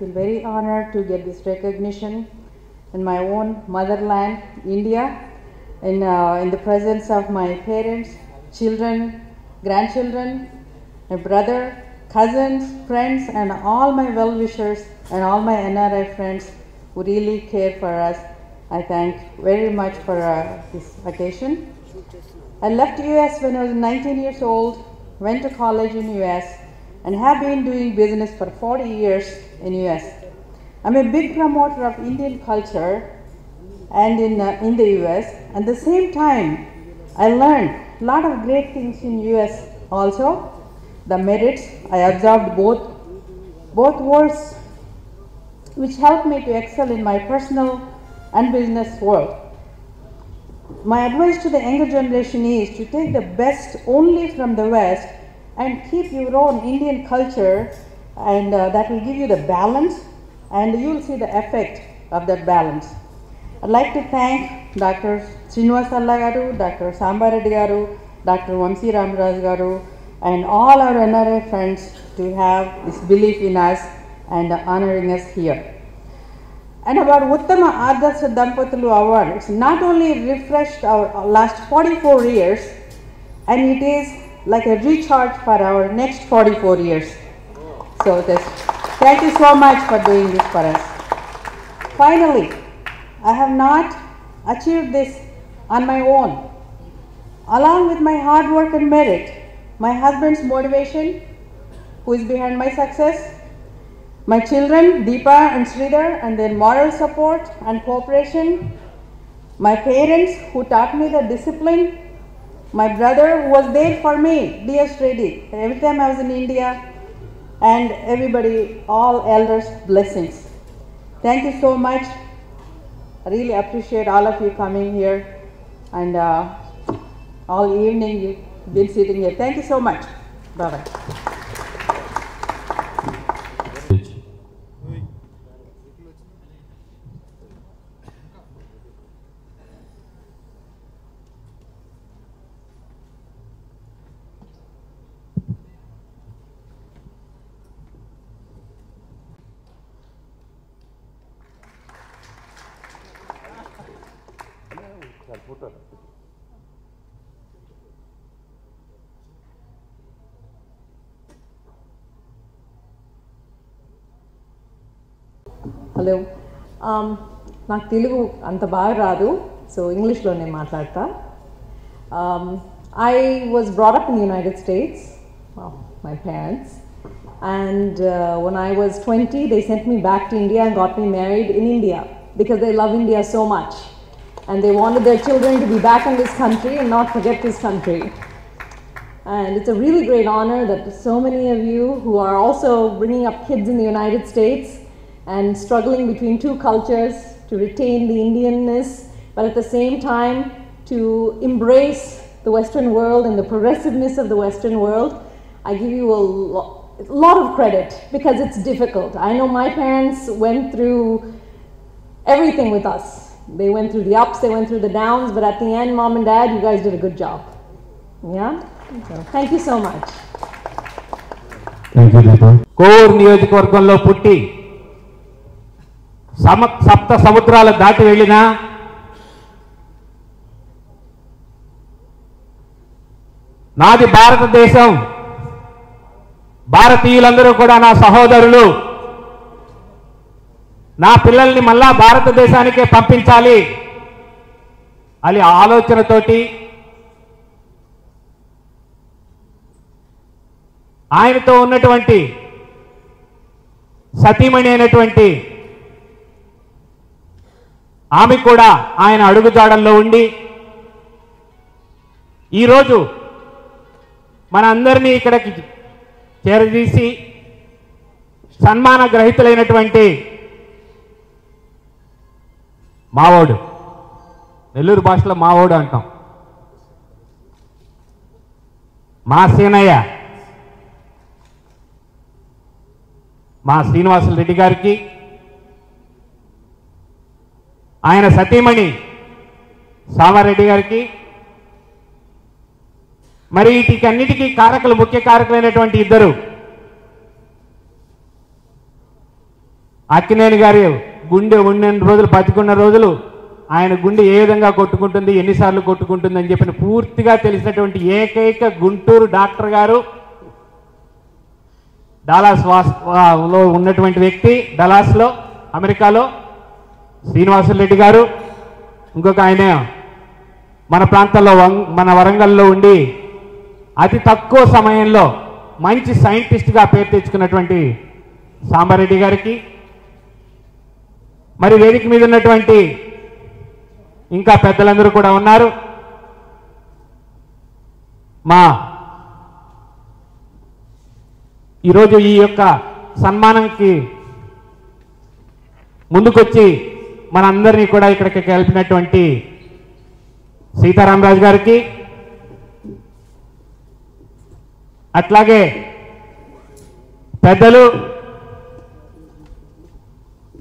feel very honored to get this recognition in my own motherland, India, in the presence of my parents, children, grandchildren, my brother, cousins, friends, and all my well-wishers and all my NRI friends who really care for us. I thank very much for this occasion. I left US when I was 19 years old, went to college in US, and have been doing business for 40 years in US. I'm a big promoter of Indian culture and in the US. At the same time, I learned a lot of great things in US also. The merits, I observed both worlds, which helped me to excel in my personal and business world. My advice to the younger generation is to take the best only from the West and keep your own Indian culture, and that will give you the balance, and you will see the effect of that balance. I'd like to thank Dr. Srinivas Alla garu, Dr. Samba Reddy garu, Dr. Vamsi Ramaraj garu, and all our NRI friends to have this belief in us and honoring us here. And about Uttama Adarsa Dampatulu Award, it's not only refreshed our last 44 years, and it is like a recharge for our next 44 years. So thank you so much for doing this for us. Finally, I have not achieved this on my own. Along with my hard work and merit, my husband's motivation, who is behind my success, my children, Deepa and Sridhar, and their moral support and cooperation, my parents who taught me the discipline, my brother who was there for me, D.S. Reddy, every time I was in India, and everybody, all elders' blessings. Thank you so much. I really appreciate all of you coming here, and all evening you've been sitting here. Thank you so much. Bye-bye. Hello నాకు తెలుగు అంత బాగా రాదు so ఇంగ్లీష్లోనే మాట్లాడతా I was brought up in the United States, my parents, and when I was 20 they sent me back to India and got me married in India because they love India so much and they wanted their children to be back in this country and not forget this country. And it's a really great honor that so many of you who are also bringing up kids in the United States and struggling between two cultures to retain the Indianness, but at the same time to embrace the Western world and the progressiveness of the Western world. I give you a lot of credit because it's difficult. I know my parents went through everything with us. They went through the ups, they went through the downs, but at the end, Mom and Dad, you guys did a good job. Yeah? So, thank you so much. Thank you, Deepa. Core నియోజకవర్గంలో పుట్టి సప్త సముద్రాలు దాటి వెళ్ళినా నాది భారతదేశం, భారతీయులందరూ కూడా నా సహోదరులు, నా పిల్లల్ని మళ్ళా భారతదేశానికే పంపించాలి అని ఆలోచనతోటి ఆయనతో ఉన్నటువంటి సతీమణి అయినటువంటి ఆమె కూడా ఆయన అడుగుజాడల్లో ఉండి ఈరోజు మన అందరినీ ఇక్కడికి చేరదీసి సన్మాన గ్రహీతులైనటువంటి మావోడు, నెల్లూరు భాషలో మావోడు అంటాం, మా సీనయ్య, మా శ్రీనివాసులు రెడ్డి గారికి, ఆయన సతీమణి సామారెడ్డి గారికి, మరి వీటికన్నిటికీ కారకులు, ముఖ్య కారకులైనటువంటి ఇద్దరు అక్కినేని గారి గుండె ఉన్న రోజులు, బతికున్న రోజులు ఆయన గుండె ఏ విధంగా కొట్టుకుంటుంది, ఎన్నిసార్లు కొట్టుకుంటుంది అని చెప్పిన పూర్తిగా తెలిసినటువంటి ఏకైక గుంటూరు డాక్టర్ గారు, డలాస్ లో ఉన్నటువంటి వ్యక్తి, డలాస్లో అమెరికాలో శ్రీనివాసులరెడ్డి గారు. ఇంకొక ఆయన మన ప్రాంతంలో మన వరంగల్లో ఉండి అతి తక్కువ సమయంలో మంచి సైంటిస్ట్గా పేరు తెచ్చుకున్నటువంటి సాంబారెడ్డి గారికి, మరి వేదిక మీద ఉన్నటువంటి ఇంకా పెద్దలందరూ కూడా ఉన్నారు. ఈరోజు ఈ యొక్క సన్మానంకి ముందుకొచ్చి మనందరినీ కూడా ఇక్కడికి కలిపినటువంటి సీతారామరాజు గారికి, అట్లాగే పెద్దలు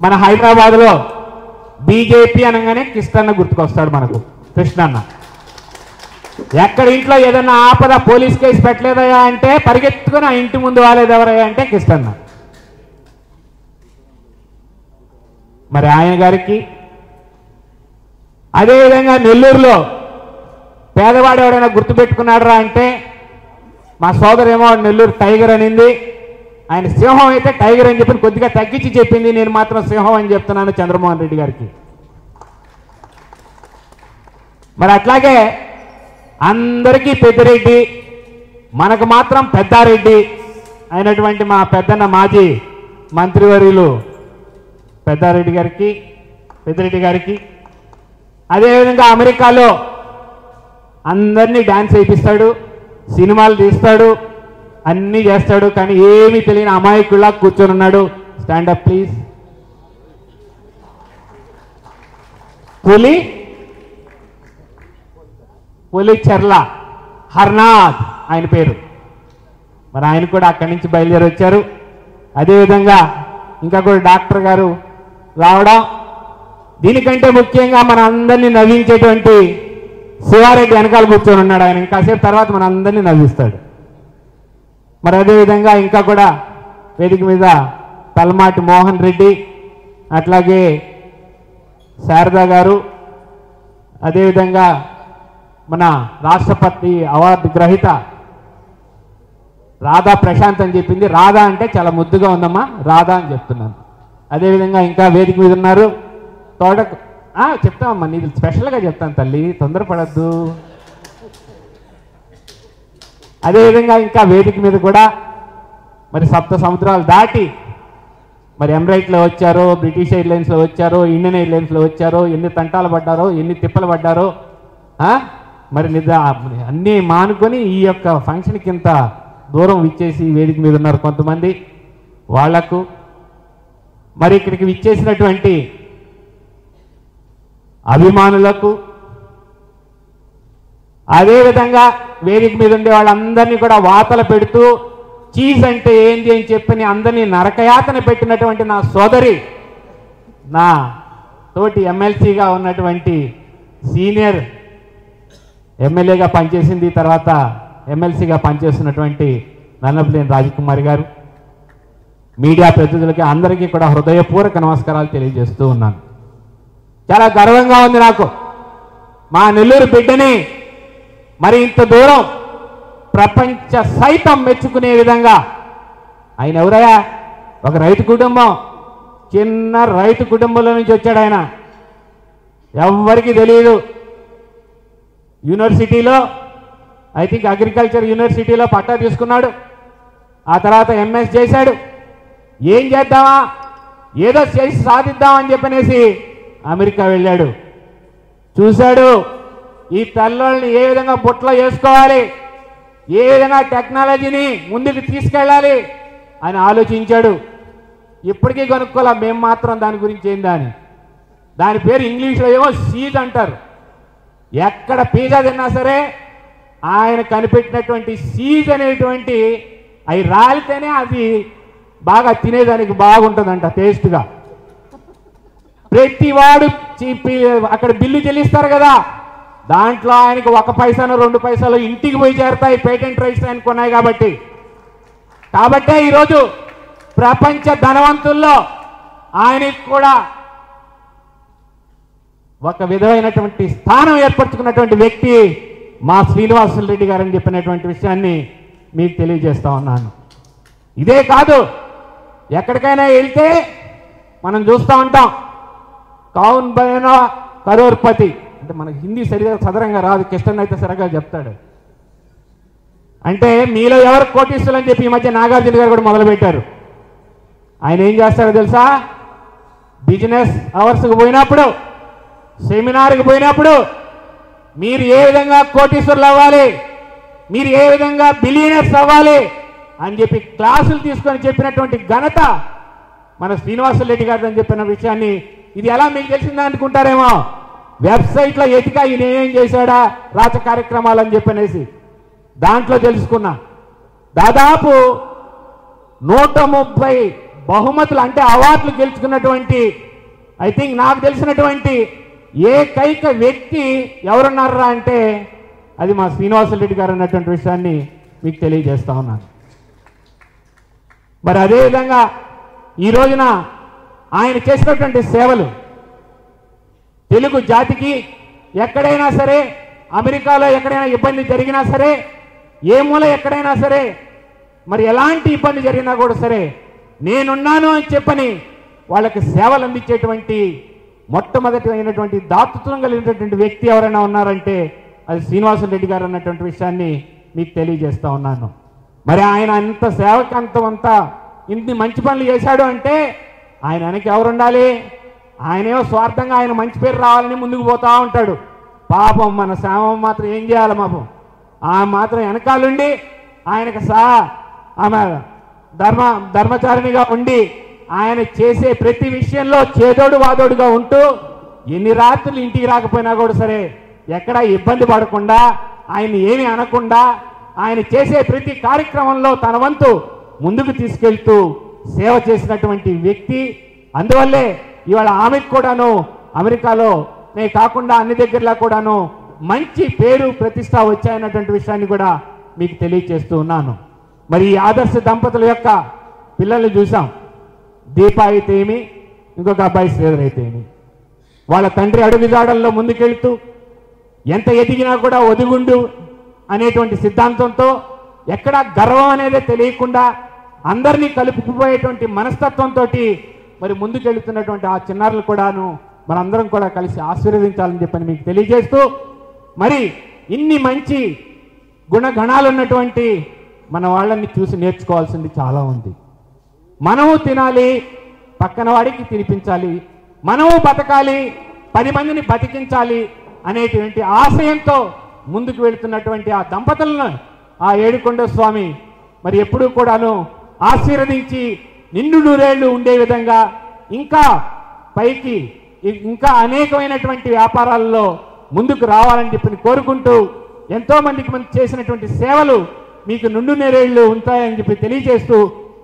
మన హైదరాబాద్లో బీజేపీ అనగానే కృష్ణన్న గుర్తుకొస్తాడు మనకు. కృష్ణన్న ఎక్కడ ఇంట్లో ఏదన్నా ఆపద పోలీస్ కేసు పెట్టలేదయా అంటే పరిగెత్తుకుని ఆ ఇంటి ముందు వాలేదు ఎవరయ్యా అంటే కృష్ణన్న. మరి ఆయన గారికి, అదేవిధంగా నెల్లూరులో పేదవాడు ఎవడైనా గుర్తుపెట్టుకున్నాడరా అంటే మా సోదరేమో నెల్లూరు టైగర్ అనింది, ఆయన సింహం అయితే టైగర్ అని చెప్పి కొద్దిగా తగ్గించి చెప్పింది, నేను మాత్రం సింహం అని చెప్తున్నాను చంద్రమోహన్ రెడ్డి గారికి. మరి అట్లాగే అందరికీ పెద్దిరెడ్డి, మనకు మాత్రం పెద్దారెడ్డి అయినటువంటి మా పెద్దన్న మాజీ మంత్రివర్యులు పెద్దారెడ్డి గారికి, పెద్దిరెడ్డి గారికి, అదేవిధంగా అమెరికాలో అందరినీ డాన్స్ చేయిస్తాడు, సినిమాలు తీస్తాడు, అన్నీ చేస్తాడు, కానీ ఏమీ తెలియని అమాయకుల్లా కూర్చొని ఉన్నాడు. Stand up please. పులిచెర్ల హర్నాథ్ ఆయన పేరు. మరి ఆయన కూడా అక్కడి నుంచి బయలుదేరి వచ్చారు. అదేవిధంగా ఇంకా కూడా డాక్టర్ గారు రావడం, దీనికంటే ముఖ్యంగా మన అందరినీ నవ్వించేటువంటి శివారెడ్డి వెనకాల కూర్చొని ఉన్నాడు. ఆయన ఇంకాసేపు తర్వాత మన అందరినీ నవ్విస్తాడు. మరి అదేవిధంగా ఇంకా కూడా వేదిక మీద తలమాటి మోహన్ రెడ్డి, అట్లాగే శారదా గారు, అదేవిధంగా మన రాష్ట్రపతి అవార్డు గ్రహీత రాధా ప్రశాంత్ అని చెప్పింది. రాధా అంటే చాలా ముద్దుగా ఉందమ్మా, రాధా అని చెప్తున్నాను. అదేవిధంగా ఇంకా వేదిక మీద ఉన్నారు తోటకు చెప్తామమ్మా, నీది స్పెషల్గా చెప్తాను తల్లి, తొందరపడద్దు. అదేవిధంగా ఇంకా వేదిక మీద కూడా మరి 7 సముద్రాలు దాటి మరి ఎమిరేట్లో వచ్చారో, బ్రిటిష్ ఎయిర్లైన్స్లో వచ్చారో, ఇండియన్ ఎయిర్లైన్స్లో వచ్చారో, ఎన్ని తంటాలు పడ్డారో, ఎన్ని తిప్పలు పడ్డారో, మరి అన్నీ మానుకొని ఈ యొక్క ఫంక్షన్కి ఇంత దూరం ఇచ్చేసి వేదిక మీద ఉన్నారు కొంతమంది. వాళ్లకు మరి ఇక్కడికి విచ్చేసినటువంటి అభిమానులకు, అదేవిధంగా వేదిక మీద ఉండే వాళ్ళందరినీ కూడా వాతలు పెడుతూ చీజ్ అంటే ఏంటి అని చెప్పని అందరినీ నరకయాతన పెట్టినటువంటి నా సోదరి, నా తోటి ఎమ్మెల్సీగా ఉన్నటువంటి సీనియర్ ఎమ్మెల్యేగా పనిచేసింది, తర్వాత ఎమ్మెల్సీగా పనిచేస్తున్నటువంటి నన్నపనేని రాజకుమారి గారు, మీడియా ప్రతినిధులకి అందరికీ కూడా హృదయపూర్వక నమస్కారాలు తెలియజేస్తూ ఉన్నాను. చాలా గర్వంగా ఉంది నాకు, మా నెల్లూరు బిడ్డని మరి ఇంత దూరం ప్రపంచ సైతం మెచ్చుకునే విధంగా. ఆయన ఎవరయ్యా? ఒక రైతు కుటుంబం, చిన్న రైతు కుటుంబంలో నుంచి వచ్చాడు ఆయన. ఎవ్వరికీ తెలియదు. యూనివర్సిటీలో, ఐ థింక్ అగ్రికల్చర్ యూనివర్సిటీలో పట్టా తీసుకున్నాడు. ఆ తర్వాత ఎంఎస్ చేశాడు. ఏం చేద్దామా, ఏదో చేసి సాధిద్దామని చెప్పనేసి అమెరికా వెళ్ళాడు. చూశాడు ఈ తల్లోళ్ళని ఏ విధంగా బుట్టలో వేసుకోవాలి, ఏ విధంగా టెక్నాలజీని ముందుకు తీసుకెళ్ళాలి అని ఆలోచించాడు. ఇప్పటికీ కనుక్కోలే మేము మాత్రం దాని గురించి ఏందా అని. దాని పేరు ఇంగ్లీష్లో ఏమో సీజ్ అంటారు. ఎక్కడ పిజ్జా తిన్నా సరే ఆయన కనిపెట్టినటువంటి సీజ్ అనేటువంటి అవి రాలితేనే అది బాగా తినేదానికి బాగుంటుందంట, టేస్ట్గా. ప్రతి వాడు అక్కడ బిల్లు చెల్లిస్తారు కదా, దాంట్లో ఆయనకు 1 పైసానో 2 పైసాలు ఇంటికి పోయి చేరుతాయి, పేటెంట్ రైట్స్ ఆయన కొన్నాయి కాబట్టే ఈరోజు ప్రపంచ ధనవంతుల్లో ఆయనకి కూడా ఒక విధమైనటువంటి స్థానం ఏర్పరచుకున్నటువంటి వ్యక్తి మా శ్రీనివాసులు రెడ్డి గారని చెప్పినటువంటి విషయాన్ని మీకు తెలియజేస్తా ఉన్నాను. ఇదే కాదు, ఎక్కడికైనా వెళ్తే మనం చూస్తూ ఉంటాం, కౌన్ బైనా కరోర్పతి అంటే మనకి హిందీ సరిగా సదరంగా రాదు, కిష్టన్ అయితే సరిగా చెప్తాడు. అంటే మీలో ఎవరు కోటీశ్వరులు అని చెప్పి ఈ మధ్య నాగార్జున గారు కూడా మొదలుపెట్టారు. ఆయన ఏం చేస్తారో తెలుసా? బిజినెస్ అవర్స్కి పోయినప్పుడు, సెమినార్కి పోయినప్పుడు మీరు ఏ విధంగా కోటీశ్వరులు అవ్వాలి, మీరు ఏ విధంగా బిలియనర్స్ అవ్వాలి అని చెప్పి క్లాసులు తీసుకొని చెప్పినటువంటి ఘనత మన శ్రీనివాసులు రెడ్డి గారు అని చెప్పిన విషయాన్ని, ఇది ఎలా మీకు తెలిసిందా అనుకుంటారేమో, వెబ్సైట్లో ఎతికా ఈయన ఏం చేశాడా రాజ కార్యక్రమాలు అని చెప్పనేసి దాంట్లో తెలుసుకున్నా. దాదాపు 130 బహుమతులు అంటే అవార్డులు గెలుచుకున్నటువంటి, ఐ థింక్ నాకు తెలిసినటువంటి ఏకైక వ్యక్తి ఎవరున్నారా అంటే అది మా శ్రీనివాసులు రెడ్డి గారు అన్నటువంటి విషయాన్ని మీకు తెలియజేస్తా ఉన్నాను. మరి అదేవిధంగా ఈ రోజున ఆయన చేసినటువంటి సేవలు తెలుగు జాతికి ఎక్కడైనా సరే, అమెరికాలో ఎక్కడైనా ఇబ్బంది జరిగినా సరే, ఏ మూల ఎక్కడైనా సరే, మరి ఎలాంటి ఇబ్బంది జరిగినా కూడా సరే నేనున్నాను అని చెప్పని వాళ్ళకి సేవలు అందించేటువంటి మొట్టమొదటి అయినటువంటి దాతృత్వం కలిగినటువంటి వ్యక్తి ఎవరైనా ఉన్నారంటే అది శ్రీనివాసులు రెడ్డి గారు అన్నటువంటి విషయాన్ని మీకు తెలియజేస్తా ఉన్నాను. మరి ఆయన అంత సేవకంతా ఇన్ని మంచి పనులు చేశాడు అంటే ఆయన వెనక ఎవరు ఉండాలి? ఆయనేమో స్వార్థంగా ఆయన మంచి పేరు రావాలని ముందుకు పోతా ఉంటాడు. పాపం మన శ్యామం మాత్రం ఏం చేయాలి? పాపం ఆ మాత్రం వెనకాలండి ఆయనకు ఆమె ధర్మచారిణిగా ఉండి ఆయన చేసే ప్రతి విషయంలో చేదోడు వాదోడుగా ఉంటూ ఎన్ని రాత్రులు ఇంటికి రాకపోయినా కూడా సరే ఎక్కడా ఇబ్బంది పడకుండా, ఆయన ఏమి అనకుండా, ఆయన చేసే ప్రతి కార్యక్రమంలో తన వంతు ముందుకు తీసుకెళ్తూ సేవ చేసినటువంటి వ్యక్తి. అందువల్లే ఇవాళ ఆమెకు కూడాను అమెరికాలోనే కాకుండా అన్ని దగ్గరలో కూడాను మంచి పేరు ప్రతిష్ట వచ్చాయన్నటువంటి విషయాన్ని కూడా మీకు తెలియజేస్తూ ఉన్నాను. మరి ఈ ఆదర్శ దంపతుల యొక్క పిల్లల్ని చూసాం. దీప అయితే ఏమి, ఇంకొక అబ్బాయి శ్రీధర్ అయితే ఏమి, వాళ్ళ తండ్రి అడుగుజాడల్లో ముందుకెళ్తూ ఎంత ఎదిగినా కూడా ఒదిగుండు అనేటువంటి సిద్ధాంతంతో ఎక్కడా గర్వం అనేది తెలియకుండా అందరినీ కలుపుకుపోయేటువంటి మనస్తత్వంతో మరి ముందుకెళ్తున్నటువంటి ఆ చిన్నారులు కూడాను మనందరం కూడా కలిసి ఆశీర్వదించాలని చెప్పని మీకు తెలియజేస్తూ, మరి ఇన్ని మంచి గుణగణాలు ఉన్నటువంటి మన వాళ్ళని చూసి నేర్చుకోవాల్సింది చాలా ఉంది. మనము తినాలి, పక్కన వాడికి తినిపించాలి, మనము బతకాలి, 10 మందిని బతికించాలి అనేటువంటి ఆశయంతో ముందుకు వెళుతున్నటువంటి ఆ దంపతులను ఆ ఏడుకొండ స్వామి మరి ఎప్పుడూ కూడాను ఆశీర్వదించి నిండు నూరేళ్లు ఉండే విధంగా ఇంకా పైకి ఇంకా అనేకమైనటువంటి వ్యాపారాల్లో ముందుకు రావాలని చెప్పి కోరుకుంటూ, ఎంతో మందికి చేసినటువంటి సేవలు మీకు నిండు నూరేళ్లు ఉంటాయని చెప్పి తెలియజేస్తూ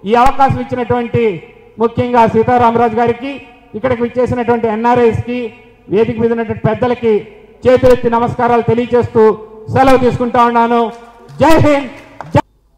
ఈ అవకాశం ఇచ్చినటువంటి ముఖ్యంగా సీతారామరాజు గారికి, ఇక్కడికి విచ్చేసినటువంటి ఎన్ఆర్ఐస్కి, వేదిక మీద ఉన్నటువంటి పెద్దలకి చేతులెత్తి నమస్కారాలు తెలియజేస్తూ సెలవు తీసుకుంటా ఉన్నాను. జై హింద్.